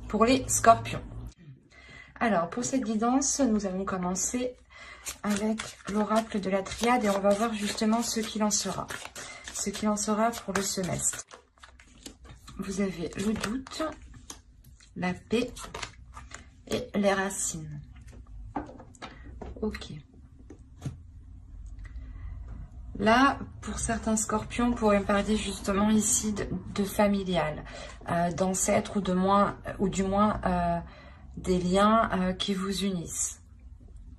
pour les scorpions. Alors, pour cette guidance, nous allons commencer avec l'oracle de la triade et on va voir justement ce qu'il en sera. Ce qu'il en sera pour le semestre. Vous avez le doute, la paix et les racines. Ok. Là, pour certains scorpions, on pourrait parler justement ici de familial, d'ancêtres ou du moins des liens qui vous unissent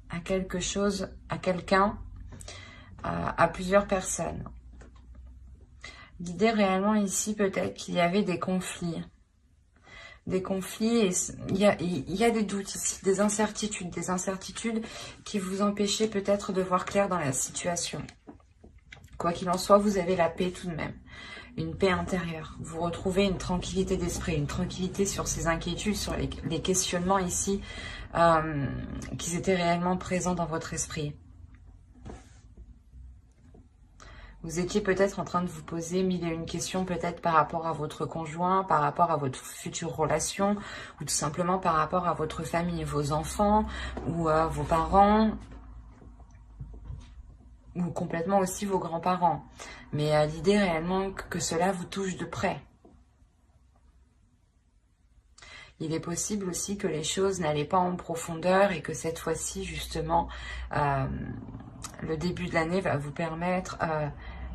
à quelque chose, à quelqu'un, à plusieurs personnes. L'idée réellement ici, peut-être qu'il y avait des conflits. Des conflits, et il y a des doutes ici, des incertitudes qui vous empêchaient peut-être de voir clair dans la situation. Quoi qu'il en soit, vous avez la paix tout de même, une paix intérieure. Vous retrouvez une tranquillité d'esprit, une tranquillité sur ces inquiétudes, sur les questionnements ici qui étaient réellement présents dans votre esprit. Vous étiez peut-être en train de vous poser mille et une questions, peut-être par rapport à votre conjoint, par rapport à votre future relation, ou tout simplement par rapport à votre famille, vos enfants, ou vos parents, ou complètement aussi vos grands-parents. Mais l'idée réellement que cela vous touche de près. Il est possible aussi que les choses n'allaient pas en profondeur et que cette fois-ci, justement, le début de l'année va vous permettre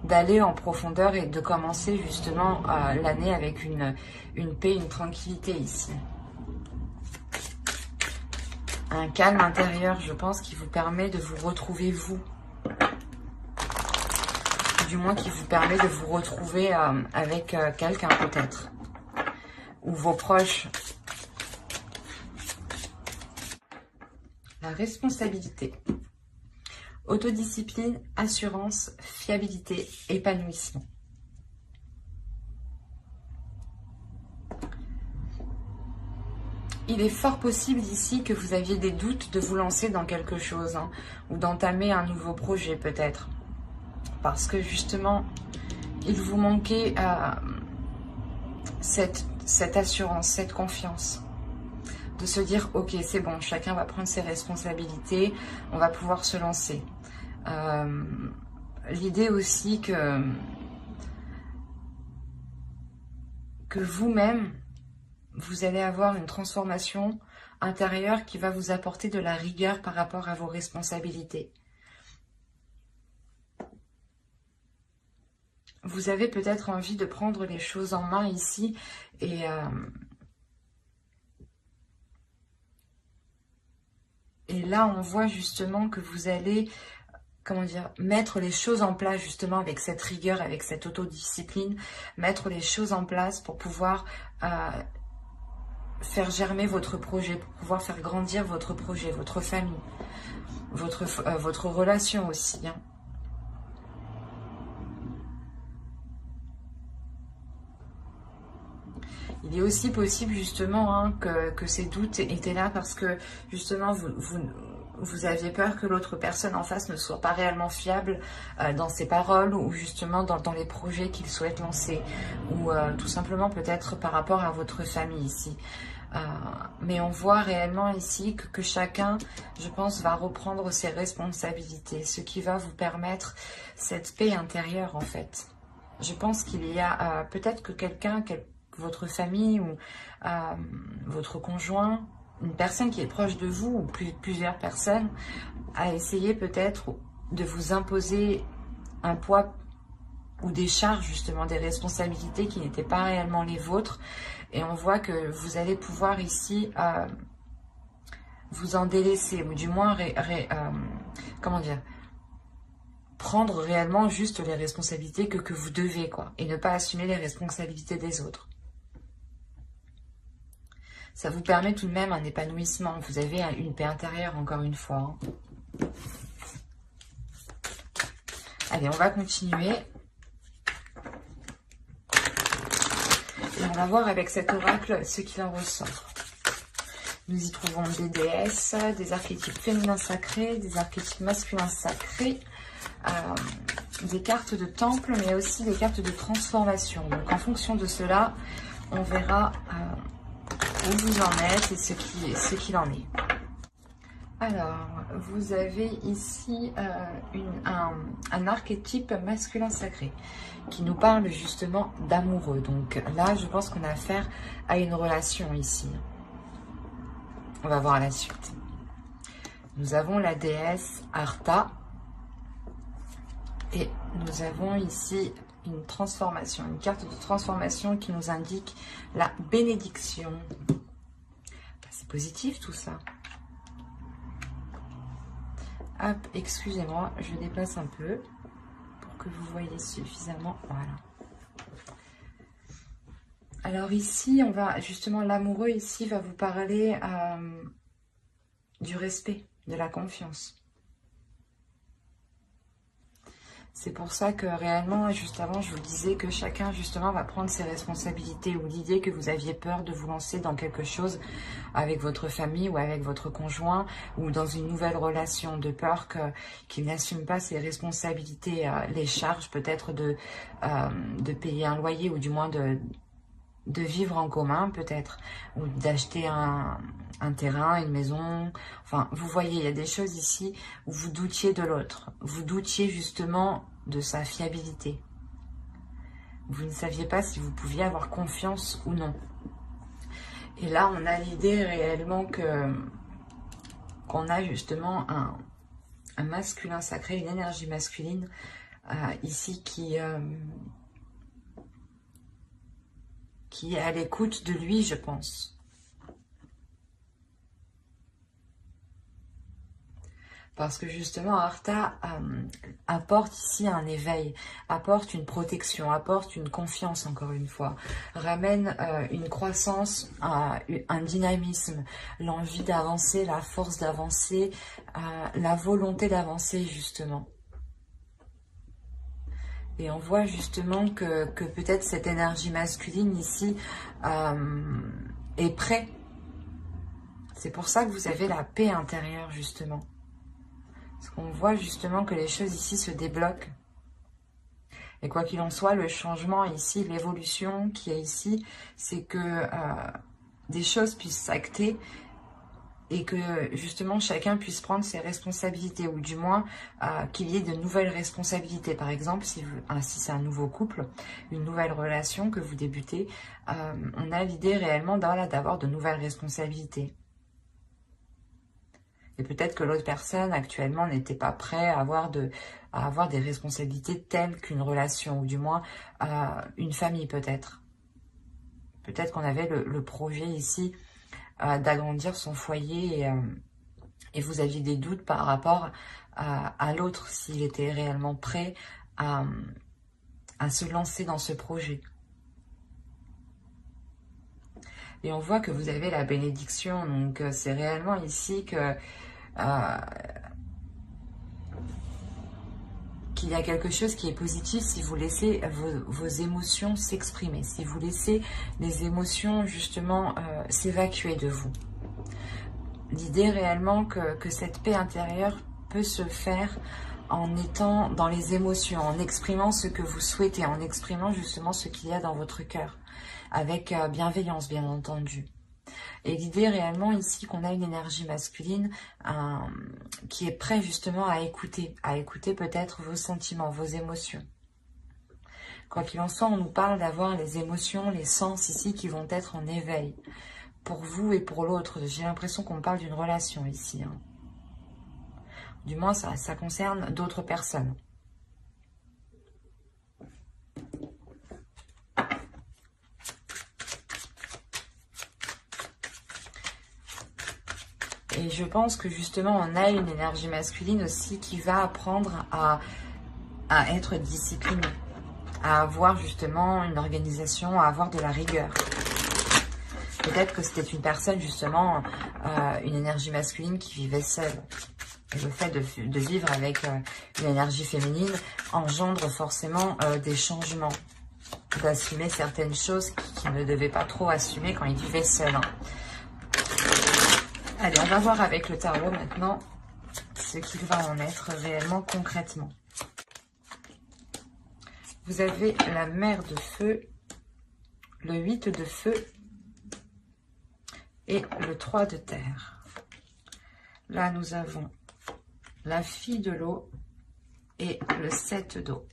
d'aller en profondeur et de commencer justement l'année avec une paix, une tranquillité ici. Un calme intérieur, je pense, qui vous permet de vous retrouver vous. Du moins qui vous permet de vous retrouver avec quelqu'un peut-être. Ou vos proches. La responsabilité. Autodiscipline, assurance, fiabilité, épanouissement. Il est fort possible ici que vous aviez des doutes de vous lancer dans quelque chose, hein, ou d'entamer un nouveau projet peut-être. Parce que justement, il vous manquait cette assurance, cette confiance. De se dire, ok, c'est bon, chacun va prendre ses responsabilités, on va pouvoir se lancer. L'idée aussi que vous-même, vous allez avoir une transformation intérieure qui va vous apporter de la rigueur par rapport à vos responsabilités. Vous avez peut-être envie de prendre les choses en main ici et là, on voit justement que vous allez, comment dire, mettre les choses en place justement avec cette rigueur, avec cette autodiscipline, mettre les choses en place pour pouvoir faire germer votre projet, pour pouvoir faire grandir votre projet, votre famille, votre relation aussi, hein. Il est aussi possible justement hein, que ces doutes étaient là parce que justement vous aviez peur que l'autre personne en face ne soit pas réellement fiable dans ses paroles ou justement dans les projets qu'il souhaite lancer ou tout simplement peut-être par rapport à votre famille ici. Mais on voit réellement ici que chacun, je pense, va reprendre ses responsabilités, ce qui va vous permettre cette paix intérieure en fait. Je pense qu'il y a peut-être que quelqu'un, votre famille ou votre conjoint, une personne qui est proche de vous ou plusieurs personnes, a essayé peut-être de vous imposer un poids ou des charges, justement, des responsabilités qui n'étaient pas réellement les vôtres. Et on voit que vous allez pouvoir ici vous en délaisser, ou du moins, comment dire, prendre réellement juste les responsabilités que vous devez, quoi, et ne pas assumer les responsabilités des autres. Ça vous permet tout de même un épanouissement. Vous avez une paix intérieure, encore une fois. Hein. Allez, on va continuer. Et on va voir avec cet oracle ce qu'il en ressort. Nous y trouvons des déesses, des archétypes féminins sacrés, des archétypes masculins sacrés, des cartes de temple, mais aussi des cartes de transformation. Donc en fonction de cela, on verra où vous en êtes et ce qu'il en est. Alors, vous avez ici un archétype masculin sacré qui nous parle justement d'amoureux. Donc là, je pense qu'on a affaire à une relation ici. On va voir la suite. Nous avons la déesse Arta et nous avons ici une transformation, une carte de transformation qui nous indique la bénédiction. C'est positif tout ça. Hop, excusez-moi, je déplace un peu pour que vous voyez suffisamment. Voilà. Alors ici, on va justement, l'amoureux ici va vous parler du respect, de la confiance. C'est pour ça que réellement, juste avant, je vous disais que chacun justement va prendre ses responsabilités, ou l'idée que vous aviez peur de vous lancer dans quelque chose avec votre famille ou avec votre conjoint ou dans une nouvelle relation, de peur qu'il n'assume pas ses responsabilités, les charges peut-être de payer un loyer ou du moins de vivre en commun peut-être, ou d'acheter un terrain, une maison. Enfin, vous voyez, il y a des choses ici où vous doutiez de l'autre. Vous doutiez justement de sa fiabilité. Vous ne saviez pas si vous pouviez avoir confiance ou non. Et là, on a l'idée réellement qu'on a justement un masculin sacré, une énergie masculine ici qui est à l'écoute de lui, je pense. Parce que justement, Arta apporte ici un éveil, apporte une protection, apporte une confiance, encore une fois, ramène une croissance, un dynamisme, l'envie d'avancer, la force d'avancer, la volonté d'avancer, justement. Et on voit justement que peut-être cette énergie masculine ici est prête. C'est pour ça que vous avez la paix intérieure, justement. Parce qu'on voit justement que les choses ici se débloquent. Et quoi qu'il en soit, le changement ici, l'évolution qui est ici, c'est que des choses puissent s'acter et que justement chacun puisse prendre ses responsabilités, ou du moins qu'il y ait de nouvelles responsabilités. Par exemple, si c'est un nouveau couple, une nouvelle relation que vous débutez, on a l'idée réellement d'avoir de nouvelles responsabilités. Et peut-être que l'autre personne actuellement n'était pas prêt à avoir des responsabilités telles qu'une relation, ou du moins une famille peut-être. Peut-être qu'on avait le projet ici d'agrandir son foyer et vous aviez des doutes par rapport à l'autre, s'il était réellement prêt à se lancer dans ce projet. Et on voit que vous avez la bénédiction, donc c'est réellement ici que qu'il y a quelque chose qui est positif si vous laissez vos émotions s'exprimer, si vous laissez les émotions justement s'évacuer de vous. L'idée réellement que cette paix intérieure peut se faire en étant dans les émotions, en exprimant ce que vous souhaitez, en exprimant justement ce qu'il y a dans votre cœur, avec bienveillance bien entendu. Et l'idée réellement ici qu'on a une énergie masculine qui est prête justement à écouter peut-être vos sentiments, vos émotions. Quoi qu'il en soit, on nous parle d'avoir les émotions, les sens ici qui vont être en éveil pour vous et pour l'autre. J'ai l'impression qu'on parle d'une relation ici. Du moins, ça concerne d'autres personnes. Et je pense que justement, on a une énergie masculine aussi qui va apprendre à être discipliné, à avoir justement une organisation, à avoir de la rigueur. Peut-être que c'était une personne justement, une énergie masculine qui vivait seule. Et le fait de vivre avec une énergie féminine engendre forcément des changements, d'assumer certaines choses qu'il ne devait pas trop assumer quand il vivait seul. Allez, on va voir avec le tarot maintenant ce qu'il va en être réellement concrètement. Vous avez la mer de feu, le 8 de feu, et le 3 de terre. Là, nous avons la fille de l'eau et le 7 d'eau.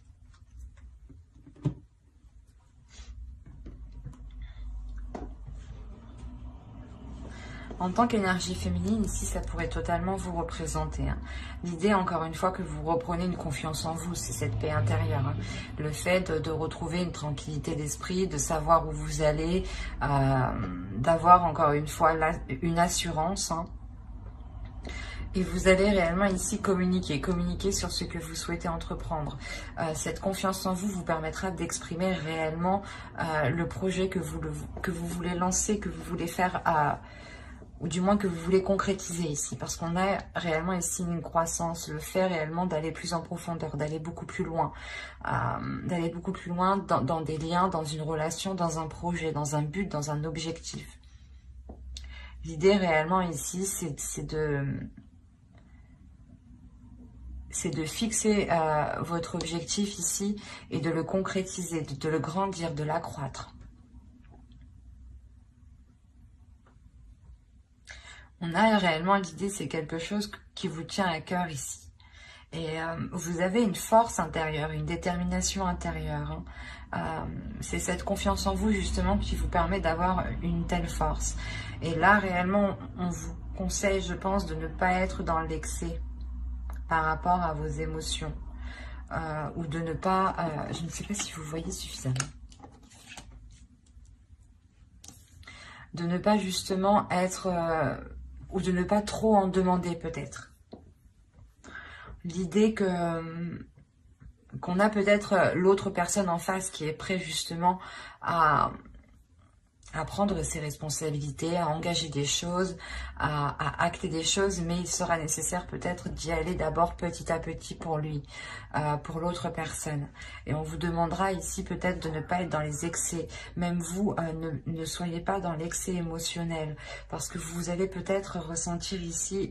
En tant qu'énergie féminine, ici, ça pourrait totalement vous représenter. Hein. L'idée, encore une fois, que vous reprenez une confiance en vous, c'est cette paix intérieure. Hein. Le fait de retrouver une tranquillité d'esprit, de savoir où vous allez, d'avoir, encore une fois, une assurance. Hein. Et vous allez réellement ici communiquer sur ce que vous souhaitez entreprendre. Cette confiance en vous permettra d'exprimer réellement le projet que vous voulez lancer, que vous voulez faire ou du moins que vous voulez concrétiser ici, parce qu'on a réellement ici une croissance, le fait réellement d'aller plus en profondeur, d'aller beaucoup plus loin, dans des liens, dans une relation, dans un projet, dans un but, dans un objectif. L'idée réellement ici, c'est de fixer votre objectif ici et de le concrétiser, de le grandir, de l'accroître. On a réellement l'idée, c'est quelque chose qui vous tient à cœur ici. Et vous avez une force intérieure, une détermination intérieure. Hein. C'est cette confiance en vous justement qui vous permet d'avoir une telle force. Et là, réellement, on vous conseille, je pense, de ne pas être dans l'excès par rapport à vos émotions. Ou de ne pas... je ne sais pas si vous voyez suffisamment. De ne pas justement être... ou de ne pas trop en demander peut-être. L'idée qu'on a peut-être l'autre personne en face qui est prêt justement à prendre ses responsabilités, à engager des choses, à acter des choses, mais il sera nécessaire peut-être d'y aller d'abord petit à petit pour lui, pour l'autre personne. Et on vous demandera ici peut-être de ne pas être dans les excès. Même vous, ne soyez pas dans l'excès émotionnel, parce que vous allez peut-être ressentir ici...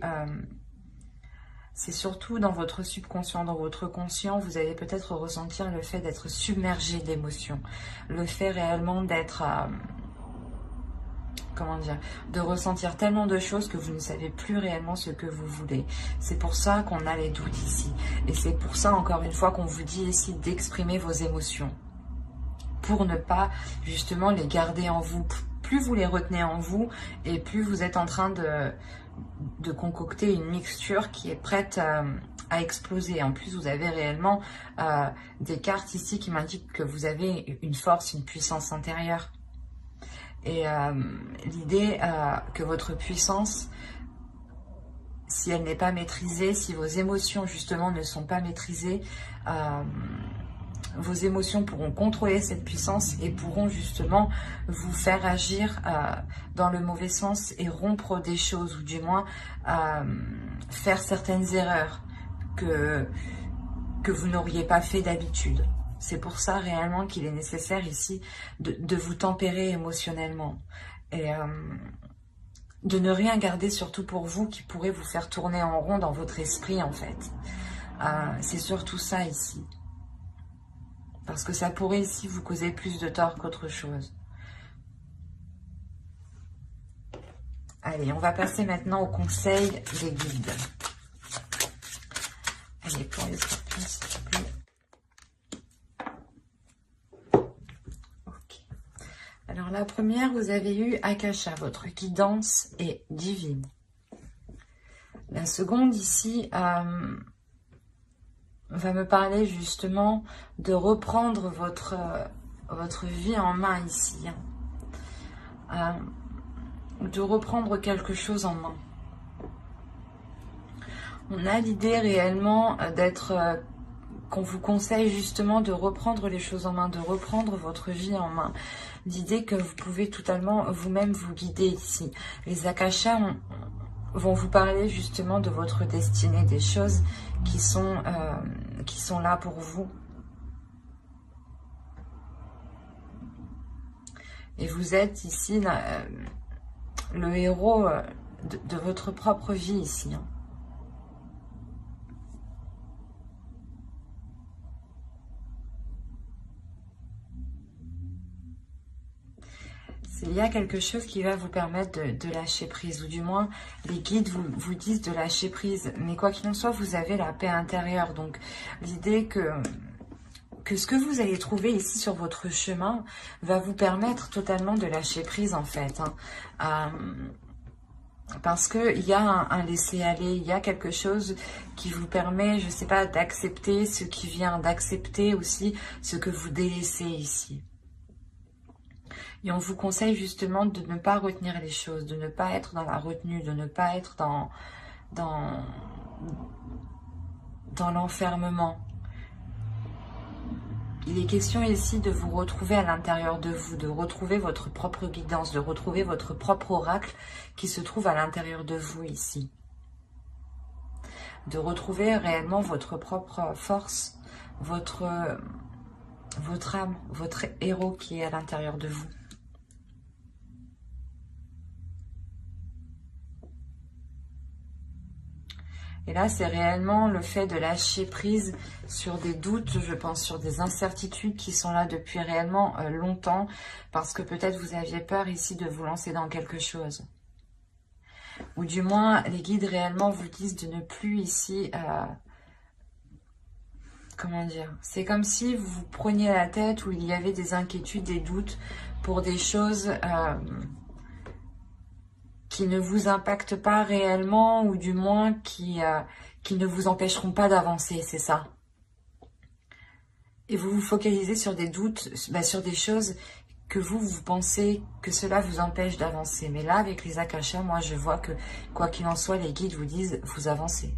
c'est surtout dans votre subconscient, dans votre conscient, vous allez peut-être ressentir le fait d'être submergé d'émotions. Le fait réellement d'être... comment dire, de ressentir tellement de choses que vous ne savez plus réellement ce que vous voulez. C'est pour ça qu'on a les doutes ici. Et c'est pour ça, encore une fois, qu'on vous dit ici d'exprimer vos émotions. Pour ne pas, justement, les garder en vous. Plus vous les retenez en vous, et plus vous êtes en train de concocter une mixture qui est prête à exploser. En plus, vous avez réellement des cartes ici qui m'indiquent que vous avez une force, une puissance intérieure. Et l'idée que votre puissance, si elle n'est pas maîtrisée, si vos émotions justement ne sont pas maîtrisées, vos émotions pourront contrôler cette puissance et pourront justement vous faire agir dans le mauvais sens et rompre des choses, ou du moins faire certaines erreurs que vous n'auriez pas fait d'habitude. C'est pour ça réellement qu'il est nécessaire ici de vous tempérer émotionnellement. Et de ne rien garder surtout pour vous qui pourrait vous faire tourner en rond dans votre esprit en fait. C'est surtout ça ici. Parce que ça pourrait ici vous causer plus de tort qu'autre chose. Allez, on va passer maintenant au conseil des guides. Allez, pour les scorpions, s'il te plaît. Ok. Alors, la première, vous avez eu Akasha, votre guidance est divine. La seconde, ici, va me parler justement de reprendre votre vie en main ici. De reprendre quelque chose en main. On a l'idée réellement d'être... qu'on vous conseille justement de reprendre les choses en main, de reprendre votre vie en main. L'idée que vous pouvez totalement vous-même vous guider ici. Les Akashas vont vous parler justement de votre destinée, des choses qui sont là pour vous. Et vous êtes ici le héros de votre propre vie ici. Hein. Il y a quelque chose qui va vous permettre de lâcher prise, ou du moins les guides vous disent de lâcher prise. Mais quoi qu'il en soit, vous avez la paix intérieure. Donc l'idée que ce que vous allez trouver ici sur votre chemin va vous permettre totalement de lâcher prise en fait. Parce qu'il y a un laisser-aller, il y a quelque chose qui vous permet, je ne sais pas, d'accepter ce qui vient, d'accepter aussi ce que vous délaissez ici. Et on vous conseille justement de ne pas retenir les choses, de ne pas être dans la retenue, de ne pas être dans l'enfermement. Il est question ici de vous retrouver à l'intérieur de vous, de retrouver votre propre guidance, de retrouver votre propre oracle qui se trouve à l'intérieur de vous ici. De retrouver réellement votre propre force, votre âme, votre héros qui est à l'intérieur de vous. Et là, c'est réellement le fait de lâcher prise sur des doutes, je pense, sur des incertitudes qui sont là depuis réellement longtemps, parce que peut-être vous aviez peur ici de vous lancer dans quelque chose. Ou du moins, les guides réellement vous disent de ne plus ici... comment dire? C'est comme si vous vous preniez la tête, où il y avait des inquiétudes, des doutes pour des choses... qui ne vous impactent pas réellement, ou du moins qui ne vous empêcheront pas d'avancer, c'est ça. Et vous vous focalisez sur des doutes, sur des choses que vous pensez que cela vous empêche d'avancer. Mais là, avec les akashas, moi je vois que, quoi qu'il en soit, les guides vous disent, vous avancez.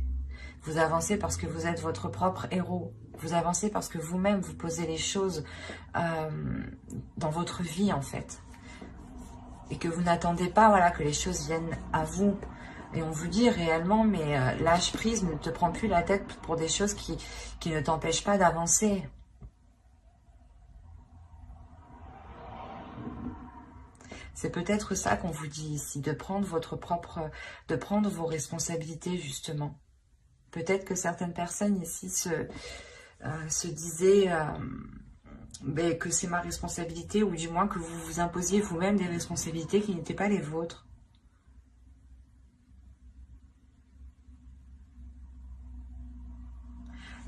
Vous avancez parce que vous êtes votre propre héros. Vous avancez parce que vous-même, vous posez les choses dans votre vie, en fait. Et que vous n'attendez pas, voilà, que les choses viennent à vous. Et on vous dit réellement, mais lâche prise, ne te prends plus la tête pour des choses qui ne t'empêchent pas d'avancer. C'est peut-être ça qu'on vous dit ici, de prendre de prendre vos responsabilités justement. Peut-être que certaines personnes ici se disaient... que c'est ma responsabilité, ou du moins que vous vous imposiez vous-même des responsabilités qui n'étaient pas les vôtres.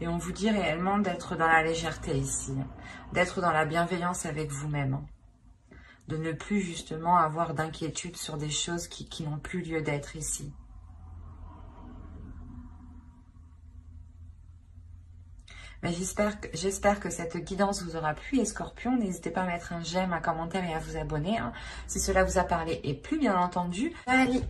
Et on vous dit réellement d'être dans la légèreté ici, d'être dans la bienveillance avec vous-même, de ne plus justement avoir d'inquiétude sur des choses qui n'ont plus lieu d'être ici. J'espère que cette guidance vous aura plu, les scorpions. N'hésitez pas à mettre un j'aime, un commentaire et à vous abonner, si cela vous a parlé. Et plus bien entendu, allez,